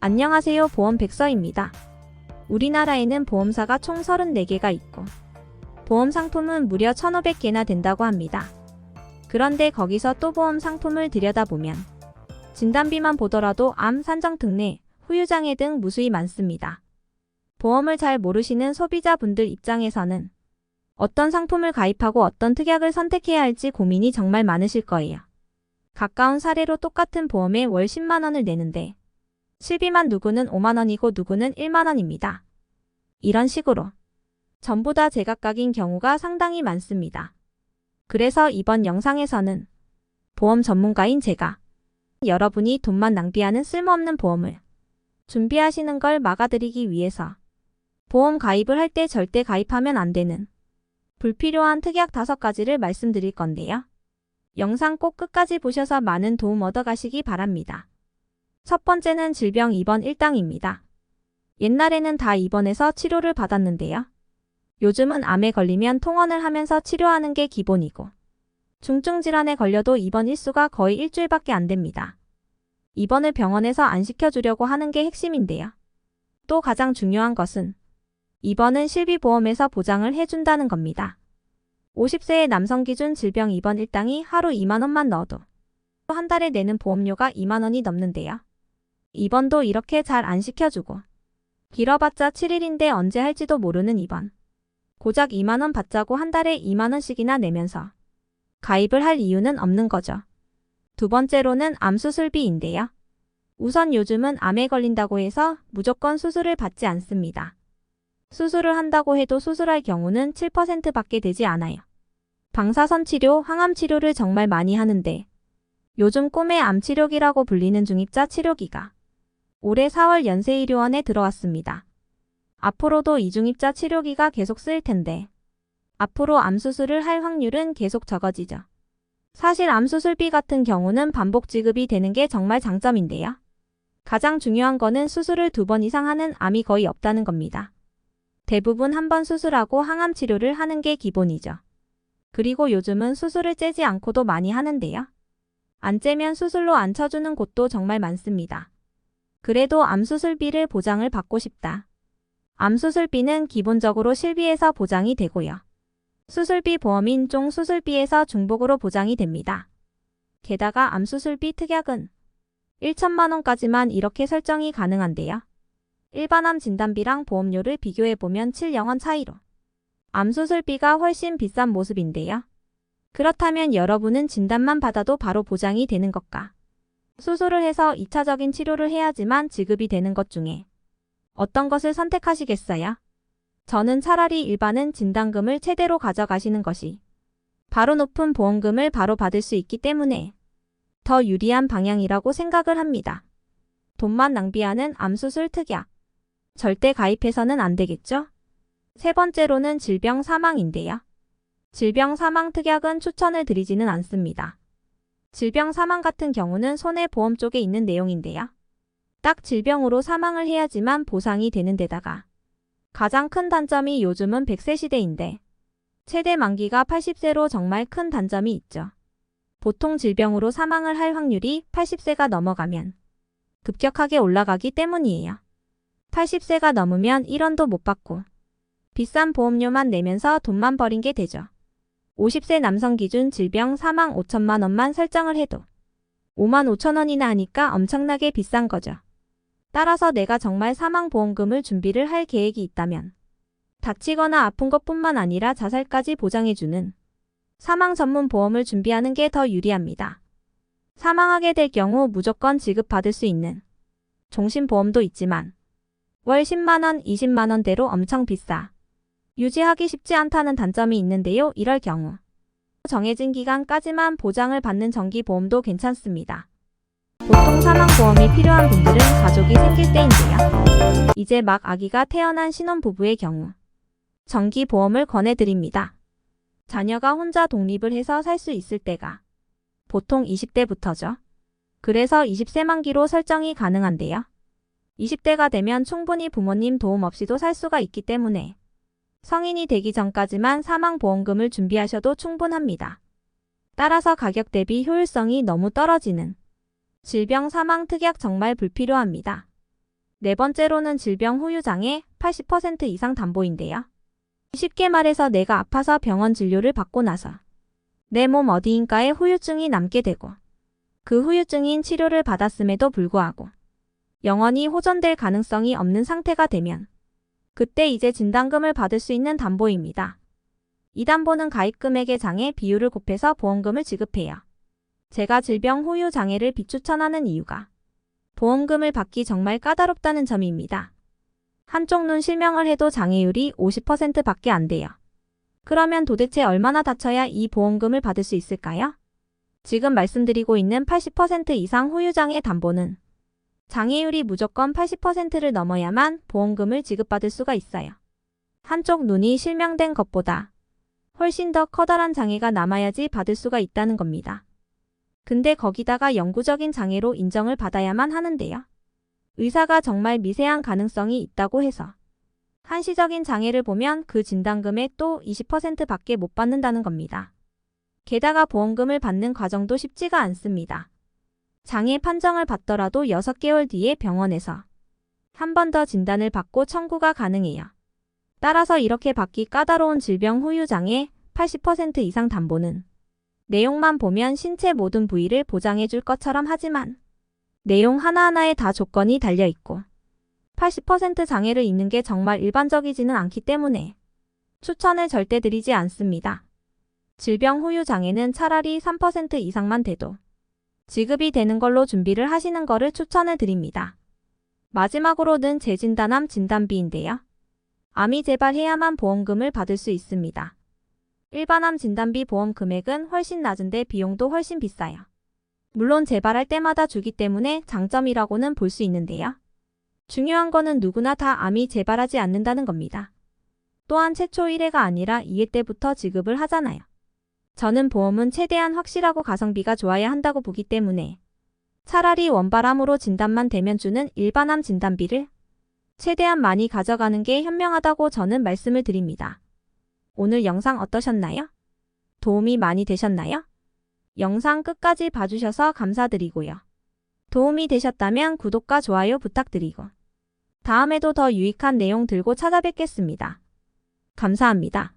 안녕하세요. 보험백서입니다. 우리나라에는 보험사가 총 34개가 있고 보험 상품은 무려 1,500개나 된다고 합니다. 그런데 거기서 또 보험 상품을 들여다보면 진단비만 보더라도 암, 산정 특례, 후유장애 등 무수히 많습니다. 보험을 잘 모르시는 소비자분들 입장에서는 어떤 상품을 가입하고 어떤 특약을 선택해야 할지 고민이 정말 많으실 거예요. 가까운 사례로 똑같은 보험에 월 10만 원을 내는데 실비만 누구는 5만 원이고 누구는 1만 원입니다. 이런 식으로 전부 다 제각각인 경우가 상당히 많습니다. 그래서 이번 영상에서는 보험 전문가인 제가 여러분이 돈만 낭비하는 쓸모없는 보험을 준비하시는 걸 막아드리기 위해서 보험 가입을 할 때 절대 가입하면 안 되는 불필요한 특약 5가지를 말씀드릴 건데요. 영상 꼭 끝까지 보셔서 많은 도움 얻어가시기 바랍니다. 첫 번째는 질병 입원 일당입니다. 옛날에는 다 입원해서 치료를 받았는데요. 요즘은 암에 걸리면 통원을 하면서 치료하는 게 기본이고 중증 질환에 걸려도 입원 일수가 거의 일주일밖에 안 됩니다. 입원을 병원에서 안 시켜주려고 하는 게 핵심인데요. 또 가장 중요한 것은 입원은 실비보험에서 보장을 해준다는 겁니다. 50세의 남성 기준 질병 입원 일당이 하루 2만 원만 넣어도 한 달에 내는 보험료가 2만 원이 넘는데요. 입원도 이렇게 잘 안 시켜주고 길어봤자 7일인데 언제 할지도 모르는 입원. 고작 2만 원 받자고 한 달에 2만 원씩이나 내면서 가입을 할 이유는 없는 거죠. 두 번째로는 암 수술비인데요. 우선 요즘은 암에 걸린다고 해서 무조건 수술을 받지 않습니다. 수술을 한다고 해도 수술할 경우는 7%밖에 되지 않아요. 방사선 치료, 항암 치료를 정말 많이 하는데 요즘 꿈의 암치료기라고 불리는 중입자 치료기가 올해 4월 연세의료원에 들어왔습니다. 앞으로도 이 중입자 치료기가 계속 쓰일 텐데 앞으로 암 수술을 할 확률은 계속 적어지죠. 사실 암 수술비 같은 경우는 반복 지급이 되는 게 정말 장점인데요. 가장 중요한 거는 수술을 2번 이상 하는 암이 거의 없다는 겁니다. 대부분 한 번 수술하고 항암 치료를 하는 게 기본이죠. 그리고 요즘은 수술을 째지 않고도 많이 하는데요. 안 째면 수술로 안 쳐주는 곳도 정말 많습니다. 그래도 암 수술비를 보장을 받고 싶다. 암 수술비는 기본적으로 실비에서 보장이 되고요. 수술비 보험인 종 수술비에서 중복으로 보장이 됩니다. 게다가 암 수술비 특약은 1천만 원까지만 이렇게 설정이 가능한데요. 일반 암 진단비랑 보험료를 비교해보면 7,000원 차이로 암 수술비가 훨씬 비싼 모습인데요. 그렇다면 여러분은 진단만 받아도 바로 보장이 되는 것과 수술을 해서 2차적인 치료를 해야지만 지급이 되는 것 중에 어떤 것을 선택하시겠어요? 저는 차라리 일반은 진단금을 최대로 가져가시는 것이 바로 높은 보험금을 바로 받을 수 있기 때문에 더 유리한 방향이라고 생각을 합니다. 돈만 낭비하는 암수술 특약. 절대 가입해서는 안 되겠죠? 세 번째로는 질병 사망인데요. 질병 사망 특약은 추천을 드리지는 않습니다. 질병 사망 같은 경우는 손해보험 쪽에 있는 내용인데요. 딱 질병으로 사망을 해야지만 보상이 되는 데다가 가장 큰 단점이 요즘은 100세 시대인데 최대 만기가 80세로 정말 큰 단점이 있죠. 보통 질병으로 사망을 할 확률이 80세가 넘어가면 급격하게 올라가기 때문이에요. 80세가 넘으면 1원도 못 받고 비싼 보험료만 내면서 돈만 버린 게 되죠. 50세 남성 기준 질병 사망 5천만 원만 설정을 해도 5만 5천 원이나 하니까 엄청나게 비싼 거죠. 따라서 내가 정말 사망보험금을 준비를 할 계획이 있다면 다치거나 아픈 것뿐만 아니라 자살까지 보장해주는 사망 전문 보험을 준비하는 게 더 유리합니다. 사망하게 될 경우 무조건 지급받을 수 있는 종신보험도 있지만 월 10만 원, 20만 원대로 엄청 비싸. 유지하기 쉽지 않다는 단점이 있는데요. 이럴 경우 정해진 기간까지만 보장을 받는 정기보험도 괜찮습니다. 보통 사망보험이 필요한 분들은 가족이 생길 때인데요. 이제 막 아기가 태어난 신혼부부의 경우 정기보험을 권해드립니다. 자녀가 혼자 독립을 해서 살 수 있을 때가 보통 20대부터죠. 그래서 20세 만기로 설정이 가능한데요. 20대가 되면 충분히 부모님 도움 없이도 살 수가 있기 때문에 성인이 되기 전까지만 사망보험금을 준비하셔도 충분합니다. 따라서 가격 대비 효율성이 너무 떨어지는 질병 사망 특약 정말 불필요합니다. 네 번째로는 질병 후유장애 80% 이상 담보인데요. 쉽게 말해서 내가 아파서 병원 진료를 받고 나서 내 몸 어디인가에 후유증이 남게 되고 그 후유증인 치료를 받았음에도 불구하고 영원히 호전될 가능성이 없는 상태가 되면 그때 이제 진단금을 받을 수 있는 담보입니다. 이 담보는 가입 금액의 장애 비율을 곱해서 보험금을 지급해요. 제가 질병 후유 장애를 비추천하는 이유가 보험금을 받기 정말 까다롭다는 점입니다. 한쪽 눈 실명을 해도 장애율이 50%밖에 안 돼요. 그러면 도대체 얼마나 다쳐야 이 보험금을 받을 수 있을까요? 지금 말씀드리고 있는 80% 이상 후유장애 담보는 장애율이 무조건 80%를 넘어야만 보험금을 지급받을 수가 있어요. 한쪽 눈이 실명된 것보다 훨씬 더 커다란 장애가 남아야지 받을 수가 있다는 겁니다. 근데 거기다가 영구적인 장애로 인정을 받아야만 하는데요. 의사가 정말 미세한 가능성이 있다고 해서 한시적인 장애를 보면 그 진단금의 또 20%밖에 못 받는다는 겁니다. 게다가 보험금을 받는 과정도 쉽지가 않습니다. 장애 판정을 받더라도 6개월 뒤에 병원에서 한 번 더 진단을 받고 청구가 가능해요. 따라서 이렇게 받기 까다로운 질병 후유 장애 80% 이상 담보는 내용만 보면 신체 모든 부위를 보장해 줄 것처럼 하지만 내용 하나하나에 다 조건이 달려 있고 80% 장애를 입는 게 정말 일반적이지는 않기 때문에 추천을 절대 드리지 않습니다. 질병 후유 장애는 차라리 3% 이상만 돼도 지급이 되는 걸로 준비를 하시는 거를 추천을 드립니다. 마지막으로는 재진단암 진단비인데요. 암이 재발해야만 보험금을 받을 수 있습니다. 일반 암 진단비 보험 금액은 훨씬 낮은데 비용도 훨씬 비싸요. 물론 재발할 때마다 주기 때문에 장점이라고는 볼 수 있는데요. 중요한 거는 누구나 다 암이 재발하지 않는다는 겁니다. 또한 최초 1회가 아니라 2회 때부터 지급을 하잖아요. 저는 보험은 최대한 확실하고 가성비가 좋아야 한다고 보기 때문에 차라리 원발암으로 진단만 되면 주는 일반암 진단비를 최대한 많이 가져가는 게 현명하다고 저는 말씀을 드립니다. 오늘 영상 어떠셨나요? 도움이 많이 되셨나요? 영상 끝까지 봐주셔서 감사드리고요. 도움이 되셨다면 구독과 좋아요 부탁드리고 다음에도 더 유익한 내용 들고 찾아뵙겠습니다. 감사합니다.